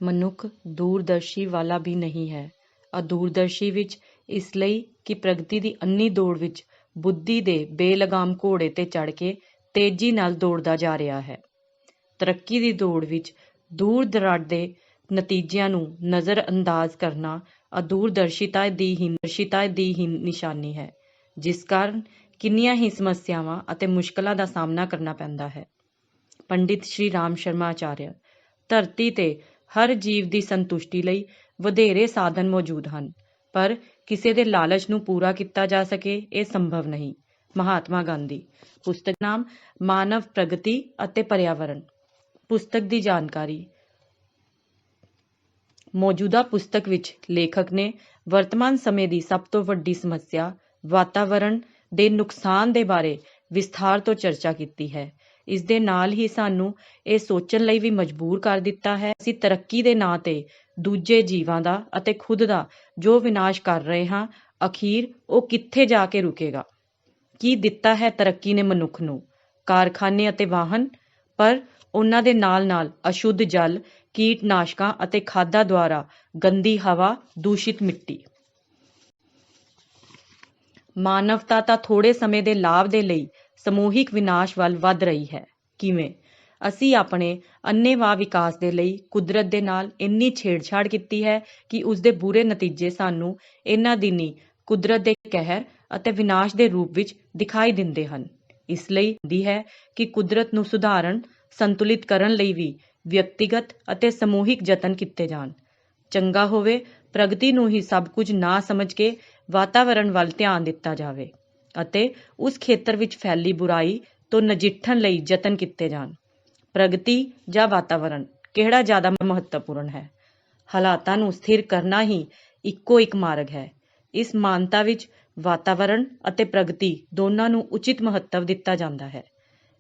ਮਨੁੱਖ ਦੂਰਦਰਸ਼ੀ ਵਾਲਾ ਵੀ ਨਹੀਂ ਹੈ। ਅਦੂਰਦਰਸ਼ੀ ਵਿੱਚ ਇਸ ਲਈ ਕਿ ਪ੍ਰਗਤੀ ਦੀ ਅੰਨੀ ਦੌੜ ਵਿੱਚ ਬੁੱਧੀ ਦੇ ਬੇਲਗਾਮ ਘੋੜੇ ਤੇ ਚੜ੍ਹ ਕੇ ਤੇਜ਼ੀ ਨਾਲ ਦੌੜਦਾ ਜਾ ਰਿਹਾ ਹੈ। ਤਰੱਕੀ ਦੀ ਦੌੜ ਵਿੱਚ ਦੂਰ ਦਰਾਡੇ ਨਤੀਜਿਆਂ ਨੂੰ ਨਜ਼ਰ ਅੰਦਾਜ਼ ਕਰਨਾ ਅਦੂਰਦਰਸ਼ਿਤਾ ਦੀ ਹੀ ਨਿਸ਼ਾਨੀ ਹੈ, ਜਿਸ ਕਾਰਨ ਕਿੰਨੀਆਂ ਹੀ ਸਮੱਸਿਆਵਾਂ ਅਤੇ ਮੁਸ਼ਕਲਾਂ ਦਾ ਸਾਹਮਣਾ ਕਰਨਾ ਪੈਂਦਾ ਹੈ। ਪੰਡਿਤ ਸ਼੍ਰੀ ਰਾਮ ਸ਼ਰਮਾ ਆਚਾਰਿਆ। ਧਰਤੀ ਤੇ ਹਰ ਜੀਵ ਦੀ ਸੰਤੁਸ਼ਟੀ ਲਈ ਵਧੇਰੇ ਸਾਧਨ ਮੌਜੂਦ ਹਨ, ਪਰ ਕਿਸੇ ਦੇ ਲਾਲਚ ਨੂੰ ਪੂਰਾ ਕੀਤਾ ਜਾ ਸਕੇ ਇਹ ਸੰਭਵ ਨਹੀਂ। ਮਹਾਤਮਾ ਗਾਂਧੀ। ਪੁਸਤਕ ਨਾਮ ਮਾਨਵ ਪ੍ਰਗਤੀ ਅਤੇ ਪਰਿਆਵਰਣ। ਪੁਸਤਕ ਦੀ ਜਾਣਕਾਰੀ। ਮੌਜੂਦਾ ਪੁਸਤਕ ਵਿੱਚ ਲੇਖਕ ਨੇ ਵਰਤਮਾਨ ਸਮੇਂ ਦੀ ਸਭ ਤੋਂ ਵੱਡੀ ਸਮੱਸਿਆ ਵਾਤਾਵਰਣ ਦੇ ਨੁਕਸਾਨ ਦੇ ਬਾਰੇ ਵਿਸਥਾਰ ਤੋਂ ਚਰਚਾ ਕੀਤੀ ਹੈ। ਇਸ ਦੇ ਨਾਲ ਹੀ ਸਾਨੂੰ ਇਹ ਸੋਚਣ ਲਈ ਵੀ ਮਜਬੂਰ ਕਰ ਦਿੱਤਾ ਹੈ ਅਸੀਂ ਤਰੱਕੀ ਦੇ ਨਾਂ ਤੇ ਦੂਜੇ ਜੀਵਾਂ ਦਾ ਅਤੇ ਖੁਦ ਦਾ ਜੋ ਵਿਨਾਸ਼ ਕਰ ਰਹੇ ਹਾਂ, ਅਖੀਰ ਉਹ ਕਿੱਥੇ ਜਾ ਕੇ ਰੁਕੇਗਾ। ਕੀ ਦਿੱਤਾ ਹੈ ਤਰੱਕੀ ਨੇ ਮਨੁੱਖ ਨੂੰ? ਕਾਰਖਾਨੇ ਅਤੇ ਵਾਹਨ, ਪਰ ਉਹਨਾਂ ਦੇ ਨਾਲ-ਨਾਲ ਅਸ਼ੁੱਧ ਜਲ, ਕੀਟਨਾਸ਼ਕਾਂ ਅਤੇ ਖਾਦਾਂ ਦੁਆਰਾ ਗੰਦੀ ਹਵਾ, ਦੂਸ਼ਿਤ ਮਿੱਟੀ। ਮਾਨਵਤਾ ਤਾਂ ਥੋੜ੍ਹੇ ਸਮੇਂ ਦੇ ਲਾਭ ਦੇ ਲਈ ਸਮੂਹਿਕ ਵਿਨਾਸ਼ ਵੱਲ ਵੱਧ ਰਹੀ ਹੈ। ਕਿਵੇਂ? ਅਸੀਂ ਆਪਣੇ ਅੰਨ੍ਹੇਵਾਹ ਵਿਕਾਸ ਦੇ ਲਈ ਕੁਦਰਤ ਦੇ ਨਾਲ ਇੰਨੀ ਛੇੜਛਾੜ ਕੀਤੀ ਹੈ ਕਿ ਉਸਦੇ ਬੁਰੇ ਨਤੀਜੇ ਸਾਨੂੰ ਇਹਨਾਂ ਦਿਨੀਂ ਕੁਦਰਤ ਦੇ ਕਹਿਰ ਅਤੇ ਵਿਨਾਸ਼ ਦੇ ਰੂਪ ਵਿੱਚ ਦਿਖਾਈ ਦਿੰਦੇ ਹਨ। ਇਸ ਲਈ ਹੁੰਦੀ ਹੈ ਕਿ ਕੁਦਰਤ ਨੂੰ ਸੁਧਾਰਨ, ਸੰਤੁਲਿਤ ਕਰਨ ਲਈ ਵੀ ਵਿਅਕਤੀਗਤ ਅਤੇ ਸਮੂਹਿਕ ਯਤਨ ਕੀਤੇ ਜਾਣ। ਚੰਗਾ ਹੋਵੇ ਪ੍ਰਗਤੀ ਨੂੰ ਹੀ ਸਭ ਕੁਝ ਨਾ ਸਮਝ ਕੇ ਵਾਤਾਵਰਣ ਵੱਲ ਧਿਆਨ ਦਿੱਤਾ ਜਾਵੇ ਅਤੇ ਉਸ ਖੇਤਰ ਵਿੱਚ ਫੈਲੀ ਬੁਰਾਈ ਤੋਂ ਨਜਿੱਠਣ ਲਈ ਯਤਨ ਕੀਤੇ ਜਾਣ। ਪ੍ਰਗਤੀ ਜਾਂ ਵਾਤਾਵਰਣ, ਕਿਹੜਾ ਜ਼ਿਆਦਾ ਮਹੱਤਵਪੂਰਨ ਹੈ? ਹਾਲਾਤਾਂ ਨੂੰ ਸਥਿਰ ਕਰਨਾ ਹੀ ਇੱਕੋ ਇੱਕ ਮਾਰਗ ਹੈ। ਇਸ ਮਾਨਤਾ ਵਿੱਚ ਵਾਤਾਵਰਣ ਅਤੇ ਪ੍ਰਗਤੀ ਦੋਨਾਂ ਨੂੰ ਉਚਿਤ ਮਹੱਤਵ ਦਿੱਤਾ ਜਾਂਦਾ ਹੈ।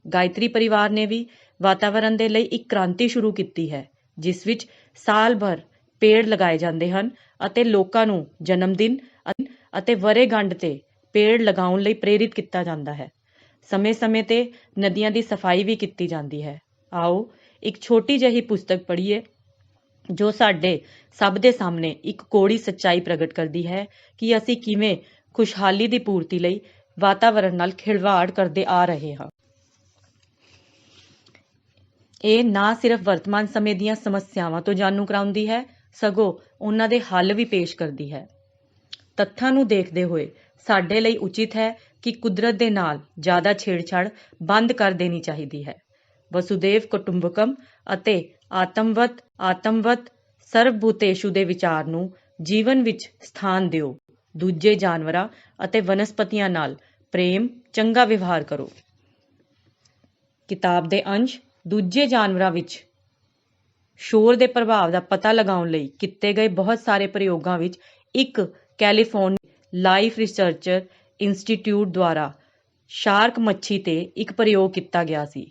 ਗਾਇਤਰੀ ਪਰਿਵਾਰ ਨੇ ਵੀ ਵਾਤਾਵਰਣ ਦੇ ਲਈ ਇੱਕ ਕ੍ਰਾਂਤੀ ਸ਼ੁਰੂ ਕੀਤੀ ਹੈ, ਜਿਸ ਵਿੱਚ ਸਾਲ ਭਰ ਪੇੜ ਲਗਾਏ ਜਾਂਦੇ ਹਨ ਅਤੇ ਲੋਕਾਂ ਨੂੰ ਜਨਮ ਦਿਨ ਅਤੇ ਵਰ੍ਹੇਗੰਢ ਤੇ ਪੇੜ ਲਗਾਉਣ ਲਈ ਪ੍ਰੇਰਿਤ ਕੀਤਾ ਜਾਂਦਾ ਹੈ। ਸਮੇਂ-ਸਮੇਂ ਤੇ ਨਦੀਆਂ ਦੀ ਸਫਾਈ ਵੀ ਕੀਤੀ ਜਾਂਦੀ ਹੈ। ਆਓ ਇੱਕ ਛੋਟੀ ਜਿਹੀ ਪੁਸਤਕ ਪੜ੍ਹੀਏ ਜੋ ਸਾਡੇ ਸਭ ਦੇ ਸਾਹਮਣੇ ਇੱਕ ਕੋੜੀ ਸੱਚਾਈ ਪ੍ਰਗਟ ਕਰਦੀ ਹੈ ਕਿ ਅਸੀਂ ਕਿਵੇਂ ਖੁਸ਼ਹਾਲੀ ਦੀ ਪੂਰਤੀ ਲਈ ਵਾਤਾਵਰਣ ਨਾਲ ਖਿਲਵਾੜ ਕਰਦੇ ਆ ਰਹੇ ਹਾਂ। ਇਹ ਨਾ ਸਿਰਫ ਵਰਤਮਾਨ ਸਮੇਂ ਦੀਆਂ ਸਮੱਸਿਆਵਾਂ ਤੋਂ ਜਾਣੂ ਕਰਾਉਂਦੀ ਹੈ, ਸਗੋਂ ਉਹਨਾਂ ਦੇ ਹੱਲ ਵੀ ਪੇਸ਼ ਕਰਦੀ ਹੈ। ਤੱਥਾਂ ਨੂੰ ਦੇਖਦੇ ਹੋਏ ਸਾਡੇ ਲਈ ਉਚਿਤ ਹੈ ਕਿ ਕੁਦਰਤ ਦੇ ਨਾਲ ਜ਼ਿਆਦਾ ਛੇੜਛਾੜ ਬੰਦ ਕਰ ਦੇਣੀ ਚਾਹੀਦੀ ਹੈ। ਵਸੁਦੈਵ ਕੁਟੁੰਬਕਮ ਅਤੇ ਆਤਮਵਤ ਸਰਵਭੂਤੇਸ਼ੂ ਦੇ ਵਿਚਾਰ ਨੂੰ ਜੀਵਨ ਵਿੱਚ ਸਥਾਨ ਦਿਓ। ਦੂਜੇ ਜਾਨਵਰਾਂ ਅਤੇ ਵਨਸਪਤੀਆਂ ਨਾਲ ਪ੍ਰੇਮ, ਚੰਗਾ ਵਿਵਹਾਰ ਕਰੋ। ਕਿਤਾਬ ਦੇ ਅੰਸ਼ ਦੂਜੇ ਜਾਨਵਰਾਂ ਵਿੱਚ ਸ਼ੋਰ ਦੇ ਪ੍ਰਭਾਵ ਦਾ ਪਤਾ ਲਗਾਉਣ ਲਈ ਕੀਤੇ ਗਏ ਬਹੁਤ ਸਾਰੇ ਪ੍ਰਯੋਗਾਂ ਵਿੱਚ ਇੱਕ ਕੈਲੀਫੋਰਨੀਆ ਲਾਈਫ ਰਿਸਰਚਰ ਇੰਸਟੀਚਿਊਟ ਦੁਆਰਾ ਸ਼ਾਰਕ ਮੱਛੀ ਤੇ ਇੱਕ ਪ੍ਰਯੋਗ ਕੀਤਾ ਗਿਆ ਸੀ।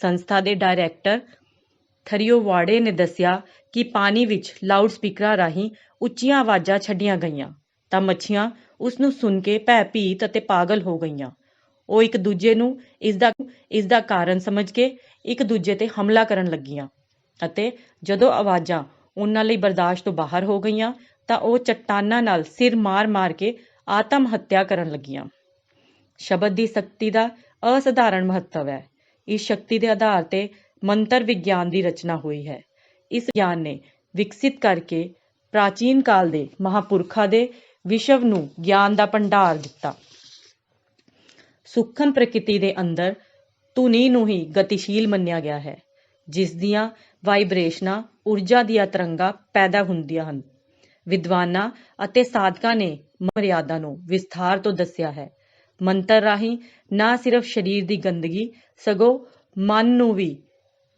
ਸੰਸਥਾ ਦੇ ਡਾਇਰੈਕਟਰ ਥਰਿਓਵਾਡੇ ਨੇ ਦੱਸਿਆ ਕਿ ਪਾਣੀ ਵਿੱਚ ਲਾਊਡ ਸਪੀਕਰਾਂ ਰਾਹੀਂ ਉੱਚੀਆਂ ਆਵਾਜ਼ਾਂ ਛੱਡੀਆਂ ਗਈਆਂ ਤਾਂ ਮੱਛੀਆਂ ਉਸ ਨੂੰ ਸੁਣ ਕੇ ਭੈਭੀਤ ਅਤੇ ਪਾਗਲ ਹੋ ਗਈਆਂ। ਉਹ ਇੱਕ ਦੂਜੇ ਨੂੰ ਇਸ ਦਾ ਕਾਰਨ ਸਮਝ ਕੇ ਇੱਕ ਦੂਜੇ ਤੇ ਹਮਲਾ ਕਰਨ ਲੱਗੀਆਂ ਅਤੇ ਜਦੋਂ ਆਵਾਜ਼ਾਂ ਉਹਨਾਂ ਲਈ ਬਰਦਾਸ਼ਤ ਤੋਂ ਬਾਹਰ ਹੋ ਗਈਆਂ ਤਾਂ ਉਹ ਚੱਟਾਨਾਂ ਨਾਲ ਸਿਰ ਮਾਰ ਕੇ ਆਤਮ ਹੱਤਿਆ ਕਰਨ ਲੱਗੀਆਂ। ਸ਼ਬਦ ਦੀ ਸ਼ਕਤੀ ਦਾ ਅਸਾਧਾਰਨ ਮਹੱਤਵ ਹੈ। ਇਸ ਸ਼ਕਤੀ ਦੇ ਆਧਾਰ ਤੇ ਮੰਤਰ ਵਿਗਿਆਨ ਦੀ ਰਚਨਾ ਹੋਈ ਹੈ। ਇਸ ਵਿਗਿਆਨ ਨੇ ਵਿਕਸਿਤ ਕਰਕੇ ਪ੍ਰਾਚੀਨ ਕਾਲ ਦੇ ਮਹਾਂਪੁਰਖਾਂ ਦੇ ਵਿਸ਼ਵ ਨੂੰ ਗਿਆਨ ਦਾ ਭੰਡਾਰ ਦਿੱਤਾ। ਸੂਖਮ ਪ੍ਰਕਿਰਤੀ ਦੇ ਅੰਦਰ ਧੁਨੀ ਨੂੰ ਹੀ ਗਤੀਸ਼ੀਲ ਮੰਨਿਆ ਗਿਆ ਹੈ, ਜਿਸ ਦੀਆਂ ਵਾਈਬ੍ਰੇਸ਼ਨਾਂ ਊਰਜਾ ਦੀਆਂ ਤਰੰਗਾਂ ਪੈਦਾ ਹੁੰਦੀਆਂ ਹਨ। ਵਿਦਵਾਨਾਂ ਅਤੇ ਸਾਧਕਾਂ ਨੇ ਮਰਿਆਦਾ ਨੂੰ ਵਿਸਥਾਰ ਤੋਂ ਦੱਸਿਆ ਹੈ। ਮੰਤਰ ਰਾਹੀਂ ਨਾ ਸਿਰਫ ਸਰੀਰ ਦੀ ਗੰਦਗੀ, ਸਗੋਂ ਮਨ ਨੂੰ ਵੀ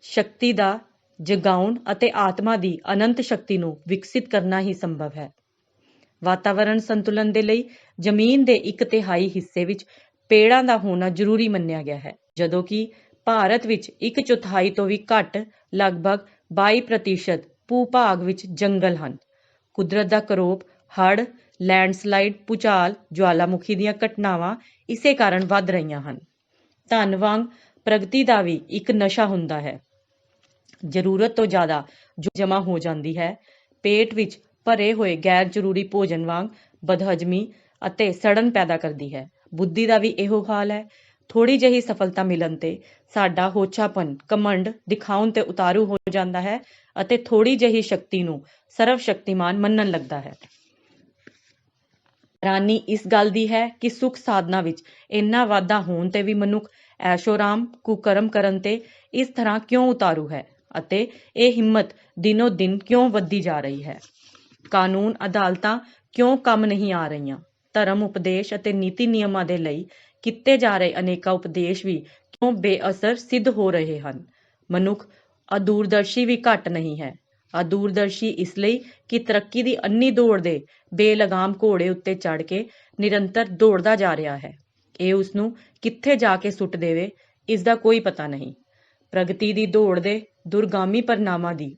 ਸ਼ਕਤੀ ਦਾ ਜਗਾਉਣ ਅਤੇ ਆਤਮਾ ਦੀ ਅਨੰਤ ਸ਼ਕਤੀ ਨੂੰ ਵਿਕਸਿਤ ਕਰਨਾ ਹੀ ਸੰਭਵ ਹੈ। ਵਾਤਾਵਰਣ ਸੰਤੁਲਨ ਦੇ ਲਈ ਜ਼ਮੀਨ ਦੇ 1/3 ਹਿੱਸੇ ਵਿੱਚ ਪੇੜਾਂ ਦਾ ਹੋਣਾ ਜ਼ਰੂਰੀ ਮੰਨਿਆ ਗਿਆ ਹੈ, ਜਦੋਂ ਕਿ ਭਾਰਤ ਵਿੱਚ 1/4 ਤੋਂ ਵੀ ਘੱਟ ਲਗਭਗ 22% ਭੂ-ਭਾਗ ਵਿੱਚ ਜੰਗਲ ਹਨ। ਕੁਦਰਤ ਦਾ ਕਰੋਪ, ਹੜ੍ਹ, ਲੈਂਡਸਲਾਈਡ, ਭੂਚਾਲ, ਜਵਾਲਾਮੁਖੀ ਦੀਆਂ ਘਟਨਾਵਾਂ ਇਸੇ ਕਾਰਨ ਵੱਧ ਰਹੀਆਂ ਹਨ। ਧਨ ਵਾਂਗ ਪ੍ਰਗਤੀ ਦਾ ਵੀ ਇੱਕ ਨਸ਼ਾ ਹੁੰਦਾ ਹੈ। ਜ਼ਰੂਰਤ ਤੋਂ ਜ਼ਿਆਦਾ ਜੋ ਜਮ੍ਹਾਂ ਹੋ ਜਾਂਦੀ ਹੈ, ਪੇਟ ਵਿੱਚ ਭਰੇ ਹੋਏ ਗੈਰ ਜ਼ਰੂਰੀ ਭੋਜਨ ਵਾਂਗ ਬਦਹਜ਼ਮੀ ਅਤੇ ਸੜਨ ਪੈਦਾ ਕਰਦੀ ਹੈ। ਬੁੱਧੀ ਦਾ ਵੀ ਇਹੋ ਹਾਲ ਹੈ। ਥੋੜ੍ਹੀ ਜਿਹੀ ਸਫਲਤਾ ਮਿਲਣ ਤੇ ਸਾਡਾ ਹੋਛਾਪਨ, ਘਮੰਡ ਦਿਖਾਉਣ ਤੇ ਉਤਾਰੂ ਹੋ ਜਾਂਦਾ ਹੈ ਅਤੇ ਥੋੜ੍ਹੀ ਜਿਹੀ ਸ਼ਕਤੀ ਨੂੰ ਸਰਵ ਸ਼ਕਤੀਮਾਨ ਮੰਨਣ ਲੱਗਦਾ ਹੈ। ਹੈਰਾਨੀ ਇਸ ਗੱਲ ਦੀ ਹੈ ਕਿ ਸੁੱਖ ਸਾਧਨਾ ਵਿੱਚ ਇੰਨਾ ਵਾਧਾ ਹੋਣ ਤੇ ਵੀ ਮਨੁੱਖ ਐਸ਼ੋ-ਆਰਾਮ, ਕੁਕਰਮ ਕਰਨ ਤੇ ਇਸ ਤਰ੍ਹਾਂ ਕਿਉਂ ਉਤਾਰੂ ਹੈ ਅਤੇ ਇਹ ਹਿੰਮਤ ਦਿਨੋ ਦਿਨ ਕਿਉਂ ਵੱਧਦੀ ਜਾ ਰਹੀ ਹੈ। ਕਾਨੂੰਨ ਅਦਾਲਤਾਂ ਕਿਉਂ ਕੰਮ ਨਹੀਂ ਆ ਰਹੀਆਂ। ਧਰਮ ਉਪਦੇਸ਼ ਅਤੇ ਨੀਤੀ ਨਿਯਮਾਂ ਦੇ ਲਈ ਕੀਤੇ ਜਾ ਰਹੇ ਅਨੇਕਾਂ ਉਪਦੇਸ਼ ਵੀ ਕਿਉਂ ਬੇਅਸਰ ਸਿੱਧ ਹੋ ਰਹੇ ਹਨ। ਮਨੁੱਖ ਅਦੂਰਦਰਸ਼ੀ ਵੀ ਘੱਟ ਨਹੀਂ ਹੈ। ਅਦੂਰਦਰਸ਼ੀ ਇਸ ਲਈ ਕਿ ਤਰੱਕੀ ਦੀ ਅੰਨੀ ਦੌੜ ਦੇ ਬੇਲਗਾਮ ਘੋੜੇ ਉੱਤੇ ਚੜ੍ਹ ਕੇ ਨਿਰੰਤਰ ਦੌੜਦਾ ਜਾ ਰਿਹਾ ਹੈ। ਇਹ ਉਸਨੂੰ ਕਿੱਥੇ ਜਾ ਕੇ ਸੁੱਟ ਦੇਵੇ, ਇਸ ਦਾ ਕੋਈ ਪਤਾ ਨਹੀਂ। ਪ੍ਰਗਤੀ ਦੀ ਦੌੜ ਦੇ ਦੁਰਗਾਮੀ ਪਰਿਣਾਮਾਂ ਦੀ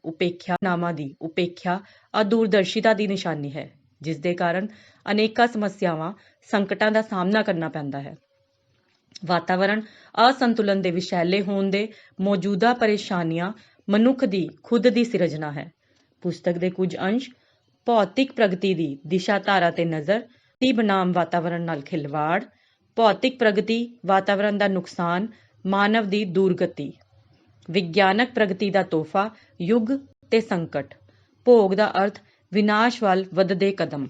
ਉਪੇਖਿਆ ਅਦੂਰਦਰਸ਼ਿਤਾ ਦੀ ਨਿਸ਼ਾਨੀ ਹੈ, ਜਿਸ ਦੇ ਕਾਰਨ ਅਨੇਕਾਂ ਸਮੱਸਿਆਵਾਂ, ਸੰਕਟਾਂ ਦਾ ਸਾਹਮਣਾ ਕਰਨਾ ਪੈਂਦਾ ਹੈ। ਵਾਤਾਵਰਣ ਅਸੰਤੁਲਨ ਦੇ ਵਿਸ਼ੈਲੇ ਹੋਣ ਦੇ ਮੌਜੂਦਾ ਪਰੇਸ਼ਾਨੀਆਂ ਮਨੁੱਖ ਦੀ ਖੁਦ ਦੀ ਸਿਰਜਣਾ ਹੈ। ਪੁਸਤਕ ਦੇ ਕੁਝ ਅੰਸ਼ ਭੌਤਿਕ ਪ੍ਰਗਤੀ ਦੀ ਦਿਸ਼ਾ ਧਾਰਾ ਤੇ ਨਜ਼ਰ, ਤੀ ਬਨਾਮ ਵਾਤਾਵਰਣ ਨਾਲ ਖਿਲਵਾੜ, ਭੌਤਿਕ ਪ੍ਰਗਤੀ, ਵਾਤਾਵਰਣ ਦਾ ਨੁਕਸਾਨ, ਮਾਨਵ ਦੀ ਦੁਰਗਤੀ, ਵਿਗਿਆਨਕ ਪ੍ਰਗਤੀ ਦਾ ਤੋਹਫਾ, ਯੁੱਗ ਤੇ ਸੰਕਟ, ਭੋਗ ਦਾ ਅਰਥ, ਵਿਨਾਸ਼ ਵੱਲ ਵੱਧਦੇ ਕਦਮ।